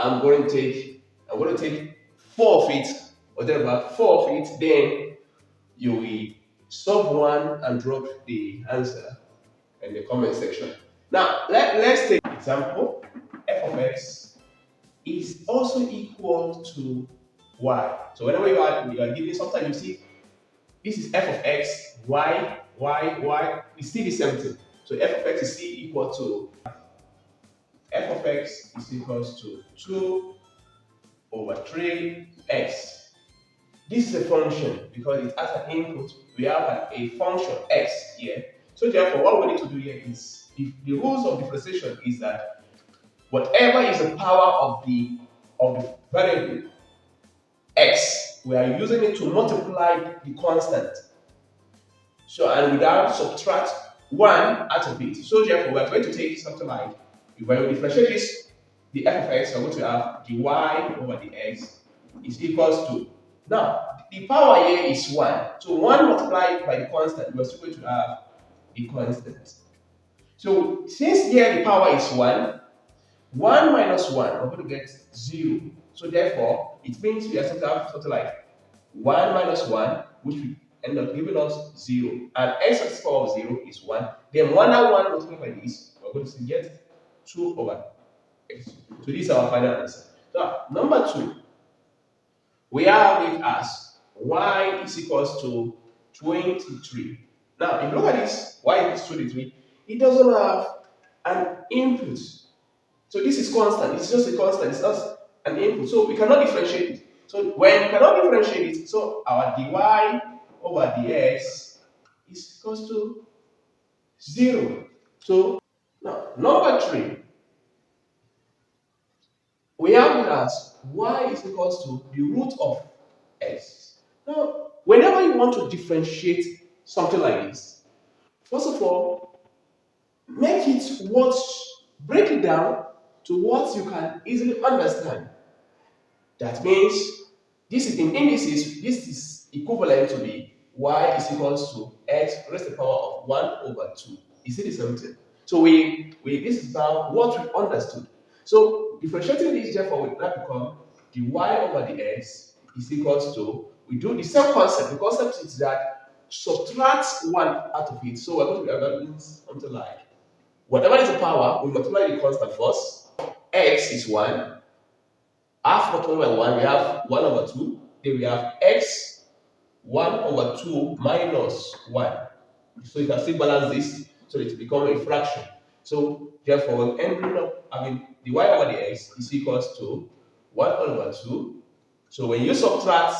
I'm going to take 4 of it, or whatever, 4 of it, then you will solve one and drop the answer in the comment section. Now, let's take an example. F of x is also equal to y. So whenever you are given, sometimes you see this is f of x, y, it's still the same thing. So f of x is still equal to f of x is equals to 2 over 3x. This is a function because it has an input. We have a function x here. So therefore, what we need to do here is the rules of differentiation is that whatever is the power of the variable x, we are using it to multiply the constant. So and without subtract 1 out of it. So therefore, we are going to take something like, if we differentiate this, the f of x, we're going to have the y over the x is equals to, now the power here is 1. So 1 multiplied by the constant, we're still going to have the constant. So since here the power is 1, 1 minus 1, we're going to get 0. So therefore, it means we are going to have something like 1 minus 1, which will end up giving us 0. And x to the power of 0 is 1. Then 1 and 1 multiplied by this, we're going to get 2 over x. So this is our final answer. So number 2, we have it as y is equals to 23. Now, if you look at this, y equals 23, it doesn't have an input. So this is constant. It's just a constant. It's not an input. So we cannot differentiate it. So when we cannot differentiate it, so our dy over dx is equals to 0. So now, number 3, we have it as y is equals to the root of x. Now, whenever you want to differentiate something like this, first of all, make it break it down to what you can easily understand. That means this is in indices, this is equivalent to the y is equals to x raised to the power of 1 over 2. You see the same thing. So this is about what we understood. So differentiating this, therefore, will now become the y over the x is equals to, we do the same concept. The concept is that subtract 1 out of it. So we're going to be evaluating something like, whatever is the power, we multiply the constant first. X is 1. Half multiplied by 1, we have 1 over 2. Then we have x 1 over 2 minus 1. So you can still balance this so it become a fraction. So therefore, we end up having the y over the x is equals to 1 over 2. So when you subtract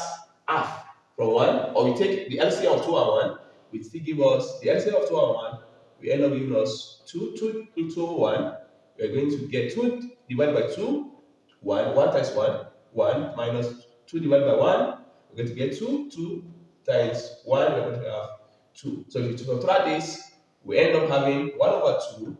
half from 1, or we take the LCM of 2 and 1, it still give us the LCM of 2 and 1, we end up giving us 2 into 1. We are going to get 2 divided by 2, 1 times 1 minus 2 divided by 1, we're going to get 2 times 1, we're going to have 2. So if you subtract this, we end up having 1 over 2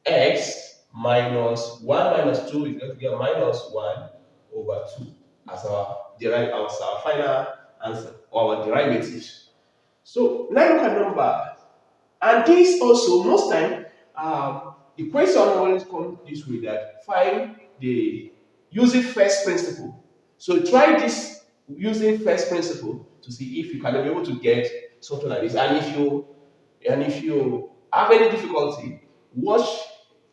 x minus 1 minus 2 is going to get minus 1 over 2 as our derived answer, our final answer, or our derivatives. So let's look at number. And this also, most time, the question always comes this way, that find the using first principle. So try this using first principle to see if you can be able to get something like this. And if you have any difficulty, watch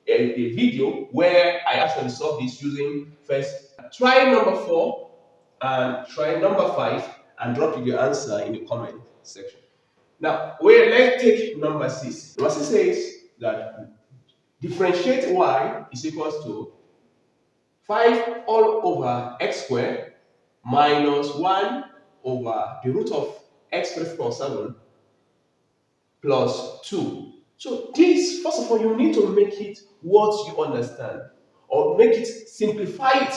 a video where I actually solve this using first. Try number 4 and try number 5 and drop your answer in the comment section. Now, let's take number 6. Number 6 says that differentiate y is equals to 5 all over x squared minus 1 over the root of x raised to the power 7 plus 2. So this, first of all, you need to make it what you understand, or make it, simplify it.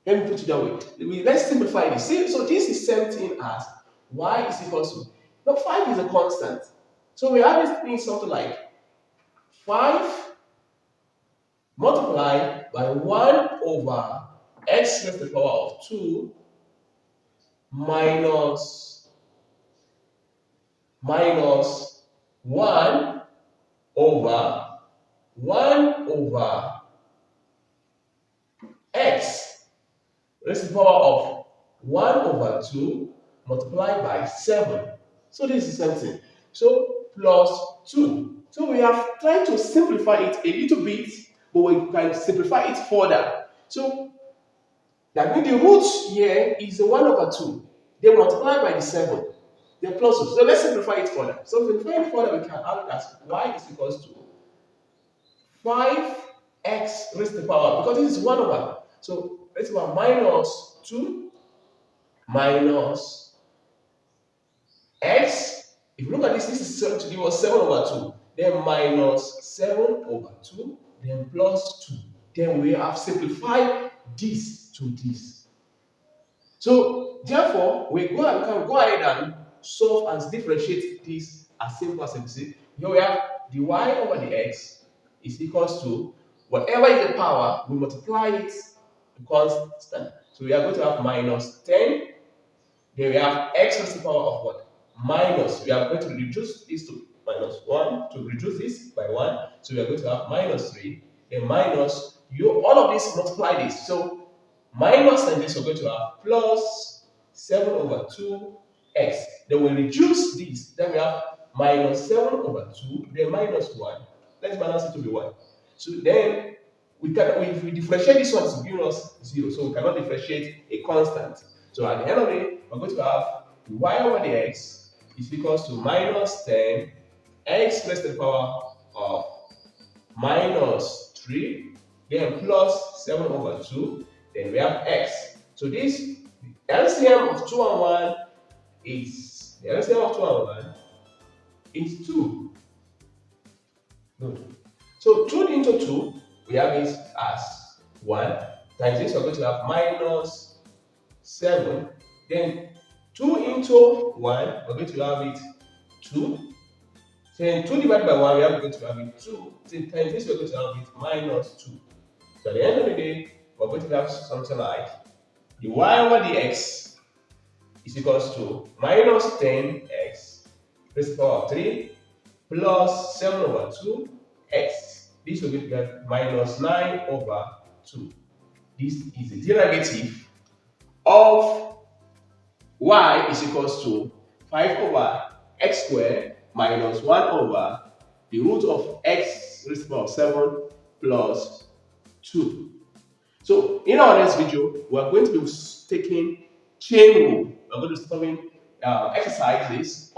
Let me put it that way. Let's simplify this. See, so this is same thing as y is equals to, now 5 is a constant. So we have this thing something like 5 multiplied by 1 over x raised to the power of 2 minus 1 over 1 over raised to the power of 1 over 2 multiplied by 7. So this is the same thing. So plus 2. So we have tried to simplify it a little bit, but we can simplify it further. So that means the root here is the 1 over 2. Then multiplied by the 7. Then plus 2. So let's simplify it further. So simplifying further, we can have that y is equals to 5x raised to the power, because this is 1 over. So let's go minus 2 minus x. If you look at this, this is going to give us 7 over 2. Then minus 7 over 2. Then plus 2. Then we have simplified this to this. So therefore, we can go ahead and solve and differentiate this as simple as it is. Here we have the y over the x is equals to whatever is the power, we multiply it to constant. So we are going to have minus 10. Then we have x raised to the power of what? Minus. We are going to reduce this to minus 1 to reduce this by 1. So we are going to have minus 3. Then minus, all of this multiply this. So minus and this, we're going to have plus 7 over 2x. Then we reduce this. Then we have minus 7 over 2. Then minus 1. Let's balance it to be 1. So then if we differentiate this one, it's giving us 0. So we cannot differentiate a constant. So at the end of the day, we're going to have y over the x is equals to minus 10 x raised to the power of minus 3, then plus 7 over 2, then we have x. So this LCM of 2 and 1 is, the LCM of 2 and 1 is 2. Good. So 2 into 2, we have it as 1. Times this, we're going to have minus 7. Then 2 into 1, we're going to have it 2. Then 2 divided by 1, we are going to have it 2. Then times this, we're going to have it minus 2. So at the end of the day, we're going to have something like the y over the x is equals to minus 10x raised to the power of 3 plus 7 over 2x. This will get minus 9 over 2. This is the derivative of y is equals to 5 over x squared minus 1 over the root of x raised to the power of 7 plus 2. So in our next video, we are going to be taking chain rule. We are going to be solving exercises